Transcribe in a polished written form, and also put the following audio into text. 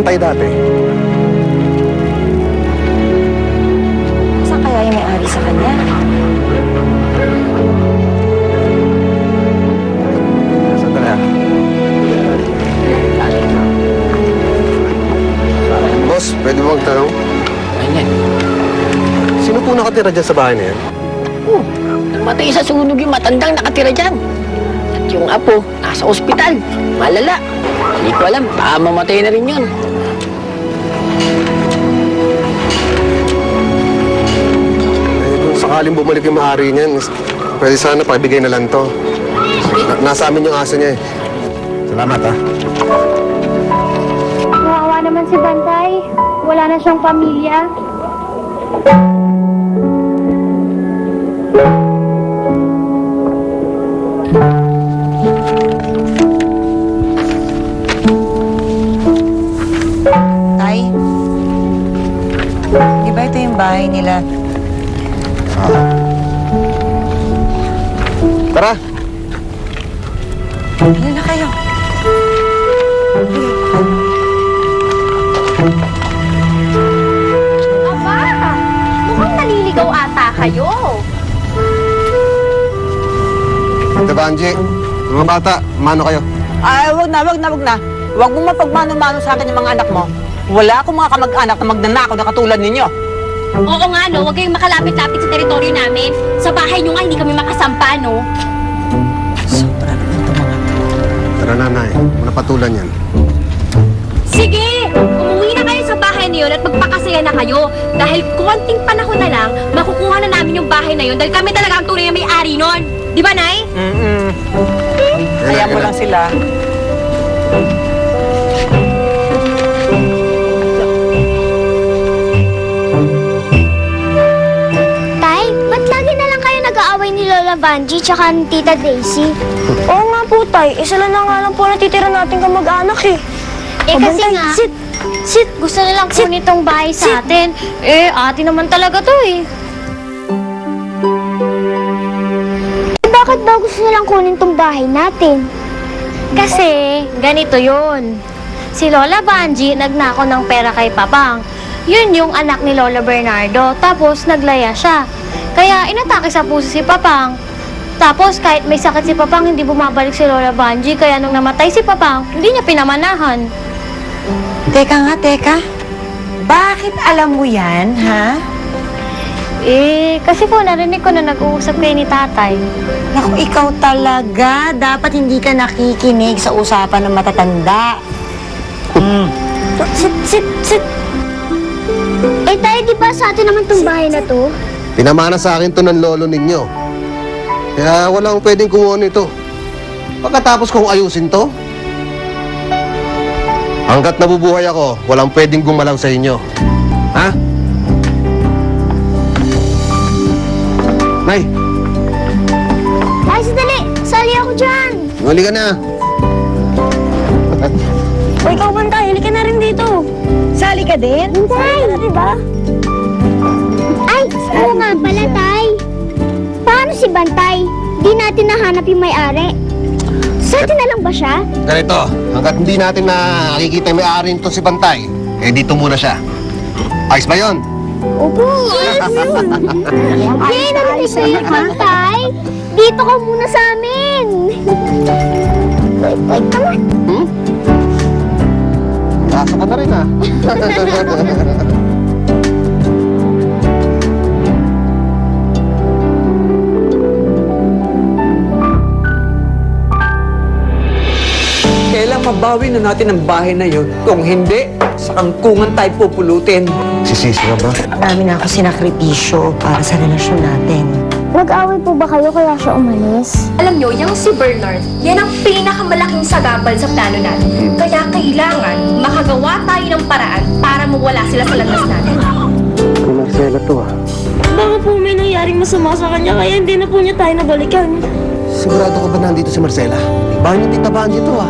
Bantay dati. Saan kaya yung may-ari sa kanya? Sandali ah. Boss, pwede mo magtanong? Ayan. Sino po nakatira dyan sa bahay na yan? Namatay sa sunog yung matandang nakatira dyan. At yung apo, nasa ospital. Malala. Hindi ko alam, baka mamatay na rin yun. Kung sakaling bumalik yung maaari niyan, pwede sana paibigay na lang to. Nasa amin yung aso niya eh. Salamat ah. Kawawa naman si Bantay. Wala na siyang pamilya. Tay? Di ba ito yung bahay nila? Tara! Ano na kayo? Aba! Mukhang naliligaw ata kayo. Ate Banji, mga bata, mano kayo? Ay, wag na. Wag mo mapagmano-mano sa akin yung mga anak mo. Wala akong mga kamag-anak na magnanakaw na katulad ninyo. Oo nga, no? Huwag kayong makalapit-lapit sa teritoryo namin. Sa bahay nyo nga, hindi kami makasampa, no? Sobra naman ito mga to. Tara nanay, muna patulan yan. Sige! Umuwi na kayo sa bahay na yun at magpakasaya na kayo. Dahil konting panahon na lang, makukuha na namin yung bahay na yun dahil kami talaga ang tunay na may-ari nun. Di ba, Nay? Kaya mo lang sila. Tay, ba't lagi na lang kayo nag-aaway ni Lola Banji tsaka ni Tita Daisy? Oo nga po, Tay. Isa lang na nga lang po natitira natin kamag-anak eh. Eh kasi nga, gusto nilang kunin itong bahay sa atin. Eh, atin naman talaga to eh. Bakit daw gusto nilang kunin itong bahay natin? Kasi, ganito yun. Si Lola Banji nagnako ng pera kay Papang. Yun yung anak ni Lola Bernardo. Tapos, naglaya siya. Kaya, inatake sa puso si Papang. Tapos, kahit may sakit si Papang, hindi bumabalik si Lola Banji. Kaya, nung namatay si Papang, hindi niya pinamanahan. Teka. Bakit alam mo yan, ha? Eh, kasi po, narinig ko na nag-uusap kayo ni tatay. Naku, ikaw talaga. Dapat hindi ka nakikinig sa usapan ng matatanda. Sit. Eh, tayo, di ba sa atin naman itong bahay na to? Pinamana sa akin to ng lolo ninyo. Kaya wala akong pwedeng kumuha nito. Pagkatapos kong ayusin to, hanggat nabubuhay ako, walang pwedeng gumalaw sa inyo. Ha? Nay, Ay, sandali! Sali ako dyan! huli ka na. O, ikaw, Bantay, halika na rin dito. Sali ka din? Bantay! Diba? Ay, oo nga pala, Tay. Paano si Bantay? Di natin nahanap yung may-ari. Sa atin na lang ba siya? Ganito, hanggat hindi natin nakikita yung may-ari nito si Bantay, eh dito muna siya. Ayos ba yun? Opo, ayos yun. Yay, narinig ko yun, Bantay. Dito ka muna sa amin. Wait, tama. Lasa ka na rin ah. Kailang mabawi na natin ang bahay na yun. Kung hindi, sa kangkungan tayo pupulutin. Sisisi ka ba? Marami na ako sinakripisyo para sa relasyon natin. Nag-away po ba kayo kaya siya umalis? Alam nyo, yung si Bernard, yan ang pinakamalaking sagabal sa plano natin. Kaya kailangan makagawa tayo ng paraan para mawala sila sa landas natin. Kay Marcela to ah. Baka po may nangyaring masama sa kanya kaya hindi na po niya tayo nabalikan. Sigurado ka ba nandito si Marcela? Bahay niyo Tita Banji to ah.